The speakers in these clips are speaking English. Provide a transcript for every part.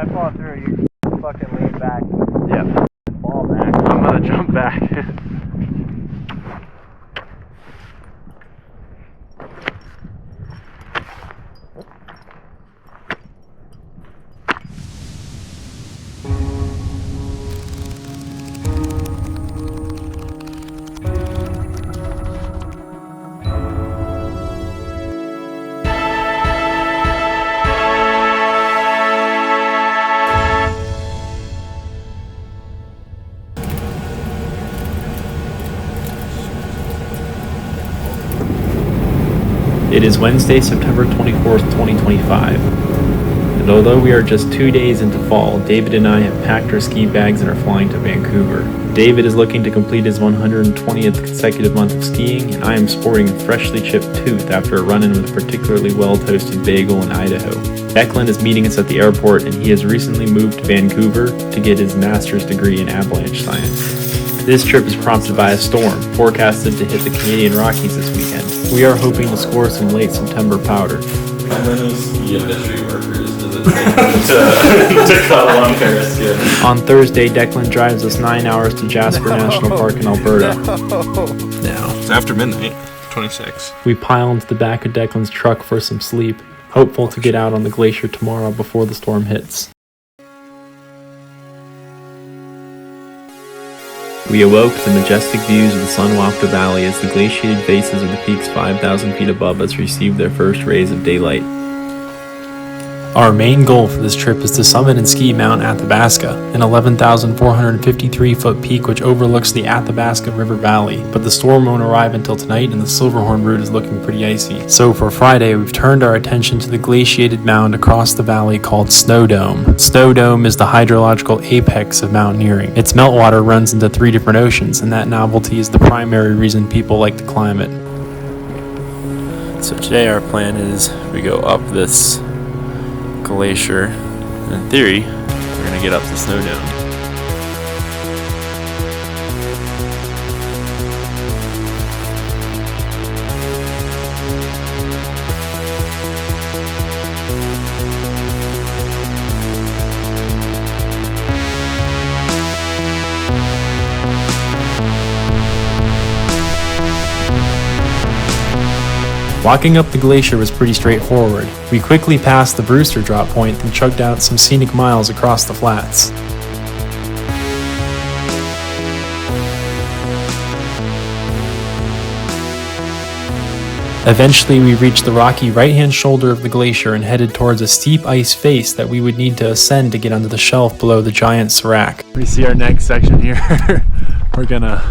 I fall through, you fucking lean back. Yeah. Fall back. I'm gonna jump back. It is Wednesday, September 24th, 2025, and although we are just 2 days into fall, David and I have packed our ski bags and are flying to Vancouver. David is looking to complete his 120th consecutive month of skiing, and I am sporting a freshly chipped tooth after a run-in with a particularly well-toasted bagel in Idaho. Declan is meeting us at the airport, and he has recently moved to Vancouver to get his master's degree in avalanche science. This trip is prompted by a storm, forecasted to hit the Canadian Rockies this weekend. We are hoping to score some late September powder. How many ski industry workers does it take to cut one pair of skin? On Thursday, Declan drives us 9 hours to Jasper National Park in Alberta. Now, It's after midnight, 26. we pile into the back of Declan's truck for some sleep, hopeful to get out on the glacier tomorrow before the storm hits. We awoke to the majestic views of the sun-wafted valley as the glaciated faces of the peaks 5,000 feet above us received their first rays of daylight. Our main goal for this trip is to summit and ski Mount Athabasca, an 11,453-foot peak which overlooks the Athabasca River Valley, but the storm won't arrive until tonight and the Silverhorn route is looking pretty icy. So for Friday, we've turned our attention to the glaciated mound across the valley called Snow Dome. Snow Dome is the hydrological apex of mountaineering. Its meltwater runs into 3 different oceans, and that novelty is the primary reason people like to climb it. So today our plan is we go up this glacier, and in theory, we're gonna get up the Snow Dome. Walking up the glacier was pretty straightforward. We quickly passed the Brewster drop point and chugged out some scenic miles across the flats. Eventually, we reached the rocky right-hand shoulder of the glacier and headed towards a steep ice face that we would need to ascend to get onto the shelf below the giant Serac. We see our next section here. We're gonna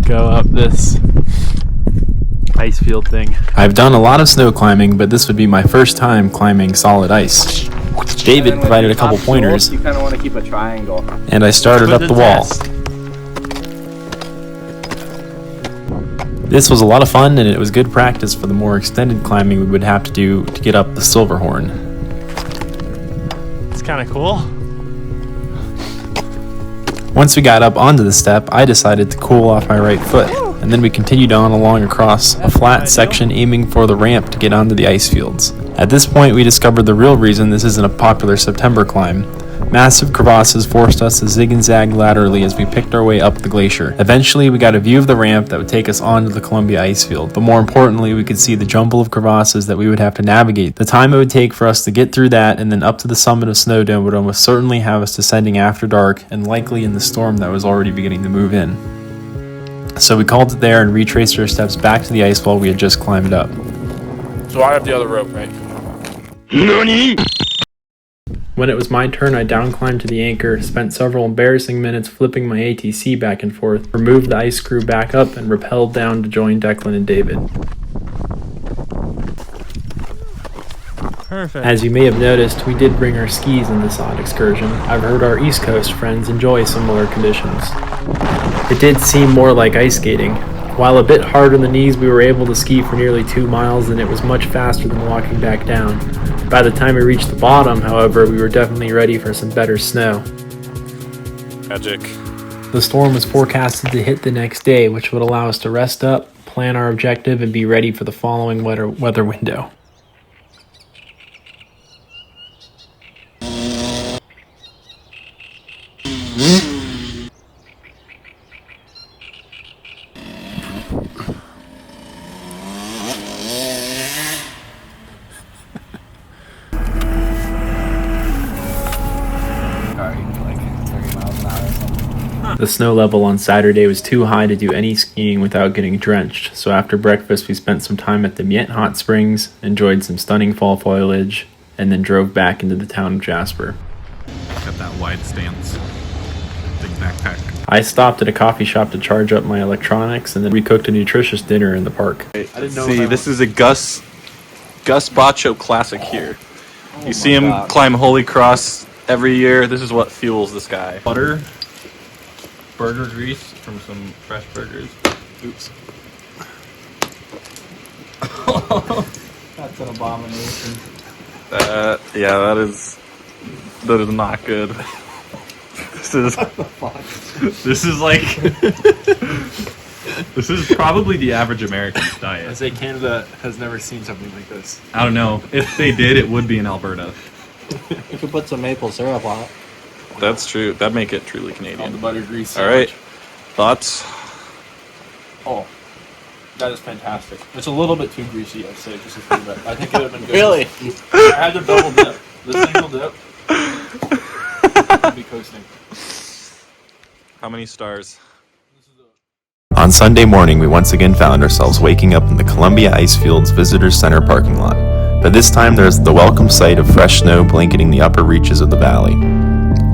go up this ice field thing. I've done a lot of snow climbing, but this would be my first time climbing solid ice. David provided a couple pointers, You kind of want to keep a triangle. and I started up the wall. This was a lot of fun, and it was good practice for the more extended climbing we would have to do to get up the Silverhorn. It's kind of cool. Once we got up onto the step, I decided to cool off my right foot, and then we continued on along across a flat section aiming for the ramp to get onto the ice fields. At this point, we discovered the real reason this isn't a popular September climb. Massive crevasses forced us to zig and zag laterally as we picked our way up the glacier. Eventually, we got a view of the ramp that would take us onto the Columbia ice field, but more importantly, we could see the jumble of crevasses that we would have to navigate. The time it would take for us to get through that and then up to the summit of Snow Dome would almost certainly have us descending after dark and likely in the storm that was already beginning to move in. So we called it there and retraced our steps back to the ice wall we had just climbed up. So I have the other rope, right? NANI?! When it was my turn, I downclimbed to the anchor, spent several embarrassing minutes flipping my ATC back and forth, removed the ice screw back up, and rappelled down to join Declan and David. Perfect. As you may have noticed, we did bring our skis in this odd excursion. I've heard our East Coast friends enjoy similar conditions. It did seem more like ice skating. While a bit hard on the knees, we were able to ski for nearly 2 miles, and it was much faster than walking back down. By the time we reached the bottom, however, we were definitely ready for some better snow. Magic. The storm was forecasted to hit the next day, which would allow us to rest up, plan our objective, and be ready for the following weather window. The snow level on Saturday was too high to do any skiing without getting drenched, so after breakfast we spent some time at the Miet Hot Springs, enjoyed some stunning fall foliage, and then drove back into the town of Jasper. Got that wide stance. Big backpack. I stopped at a coffee shop to charge up my electronics, and then we cooked a nutritious dinner in the park. I didn't know. See, this is a Gus Bacho classic here. You see him climb Holy Cross every year. This is what fuels this guy. Butter, burger grease from some fresh burgers. Oops. That's an abomination. Yeah, that is not good. This is like this is probably the average American's diet. I say Canada has never seen something like this. I don't know. If they did, it would be in Alberta. You could put some maple syrup on it. That's true. That'd make it truly All Canadian. the butter grease. All right. Thoughts? Oh, that is fantastic. It's a little bit too greasy, I'd say, just a little bit. I think it would have been good. Really? I had to double dip. The single dip. I'd be coasting. How many stars? On Sunday morning, we once again found ourselves waking up in the Columbia Icefields Visitor Center parking lot. But this time there was the welcome sight of fresh snow blanketing the upper reaches of the valley.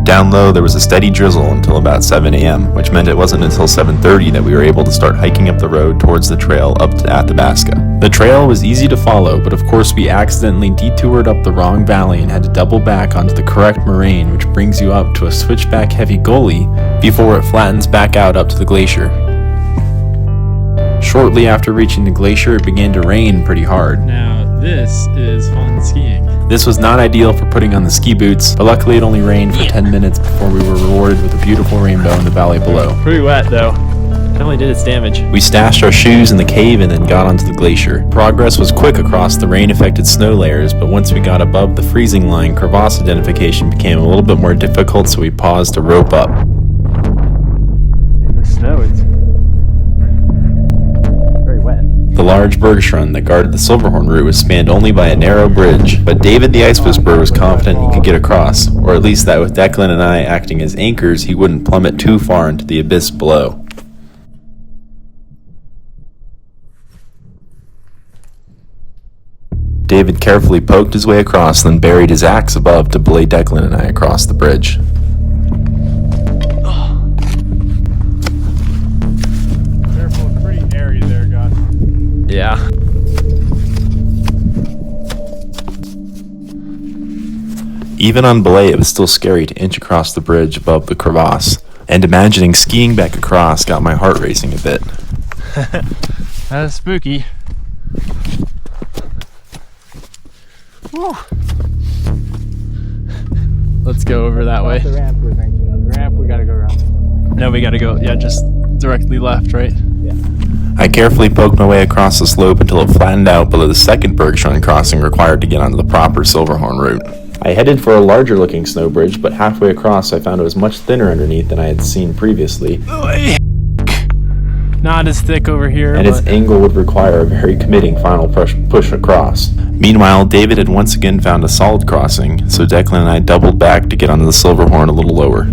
Down low, there was a steady drizzle until about 7 a.m., which meant it wasn't until 7:30 that we were able to start hiking up the road towards the trail up to Athabasca. The trail was easy to follow, but of course we accidentally detoured up the wrong valley and had to double back onto the correct moraine, which brings you up to a switchback-heavy gully before it flattens back out up to the glacier. Shortly after reaching the glacier, it began to rain pretty hard. Now, this is fun skiing. This was not ideal for putting on the ski boots, but luckily it only rained for 10 minutes before we were rewarded with a beautiful rainbow in the valley below. Pretty wet, though. Definitely did its damage. We stashed our shoes in the cave and then got onto the glacier. Progress was quick across the rain-affected snow layers, but once we got above the freezing line, crevasse identification became a little bit more difficult, so we paused to rope up. In the snow, it's very wet. The large bergschrund that guarded the Silverhorn route was spanned only by a narrow bridge, but David the Ice Whisperer was confident he could get across, or at least that with Declan and I acting as anchors, he wouldn't plummet too far into the abyss below. David carefully poked his way across, then buried his axe above to belay Declan and I across the bridge. Careful, pretty airy there, Gus. Yeah. Even on belay, it was still scary to inch across the bridge above the crevasse, and imagining skiing back across got my heart racing a bit. That's spooky. Woo. Let's go over that way. The ramp we're thinking of. The ramp we gotta go around. No, we gotta go, just directly left, right? I carefully poked my way across the slope until it flattened out below the second bergschrund crossing required to get onto the proper Silverhorn route. I headed for a larger looking snow bridge, but halfway across I found it was much thinner underneath than I had seen previously, Not as thick over here, and its angle would require a very committing final push across. Meanwhile, David had once again found a solid crossing, so Declan and I doubled back to get onto the Silverhorn a little lower.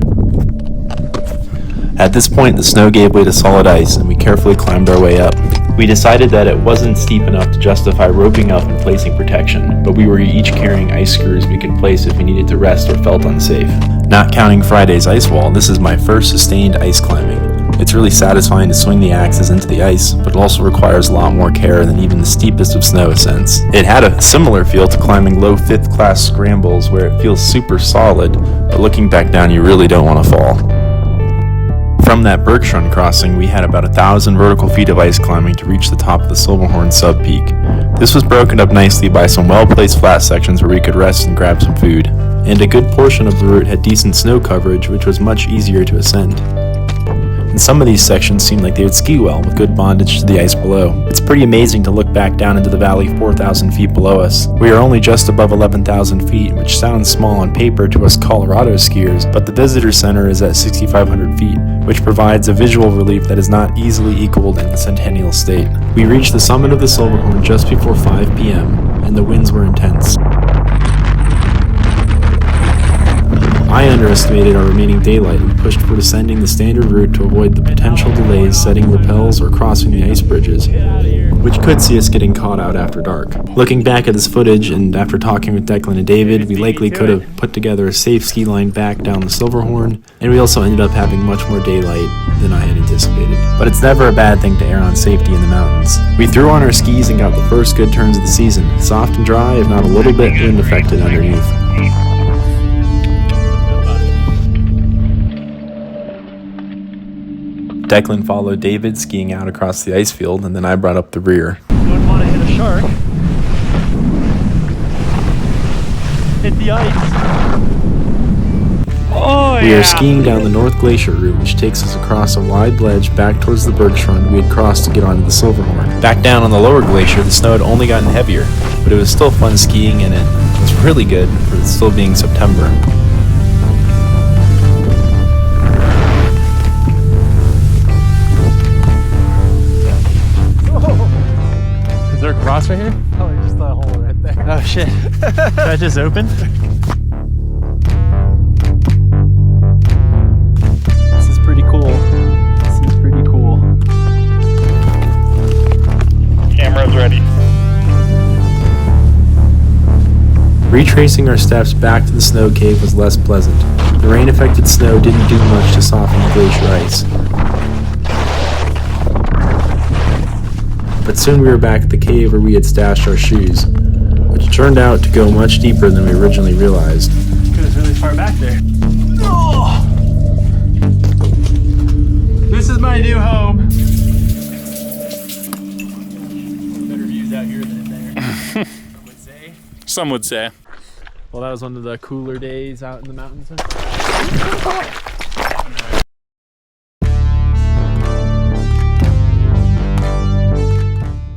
At this point, the snow gave way to solid ice, and we carefully climbed our way up. We decided that it wasn't steep enough to justify roping up and placing protection, but we were each carrying ice screws we could place if we needed to rest or felt unsafe. Not counting Friday's ice wall, this is my first sustained ice climbing. It's really satisfying to swing the axes into the ice, but it also requires a lot more care than even the steepest of snow ascents. It had a similar feel to climbing low 5th class scrambles where it feels super solid, but looking back down you really don't want to fall. From that bergschrund crossing, we had about 1,000 vertical feet of ice climbing to reach the top of the Silverhorn subpeak. This was broken up nicely by some well-placed flat sections where we could rest and grab some food, and a good portion of the route had decent snow coverage, which was much easier to ascend. And some of these sections seemed like they would ski well with good bondage to the ice below. It's pretty amazing to look back down into the valley 4,000 feet below us. We are only just above 11,000 feet, which sounds small on paper to us Colorado skiers, but the visitor center is at 6,500 feet, which provides a visual relief that is not easily equaled in the Centennial State. We reached the summit of the Silverhorn just before 5 p.m., and the winds were intense. I underestimated our remaining daylight and pushed for descending the standard route to avoid the potential delays setting rappels or crossing the ice bridges, which could see us getting caught out after dark. Looking back at this footage, and after talking with Declan and David, we likely could have put together a safe ski line back down the Silverhorn, and we also ended up having much more daylight than I had anticipated. But it's never a bad thing to err on safety in the mountains. We threw on our skis and got the first good turns of the season, soft and dry, if not a little bit wind affected underneath. Declan followed David skiing out across the ice field, and then I brought up the rear. Don't want to hit a shark. Hit the ice. Oh, We are skiing down the North Glacier route, which takes us across a wide ledge back towards the bergschrund we had crossed to get onto the Silverhorn. Back down on the lower glacier, the snow had only gotten heavier, but it was still fun skiing, and it was really good for it still being September. Is there a cross right here? Oh, just a hole right there. Oh shit. That just opened? This is pretty cool. This is pretty cool. Camera's ready. Retracing our steps back to the snow cave was less pleasant. The rain-affected snow didn't do much to soften the glacier ice. But soon we were back at the cave where we had stashed our shoes, which turned out to go much deeper than we originally realized. It was really far back there. Oh! This is my new home. Better views out here than in there. I would say. Some would say. Well, that was one of the cooler days out in the mountains.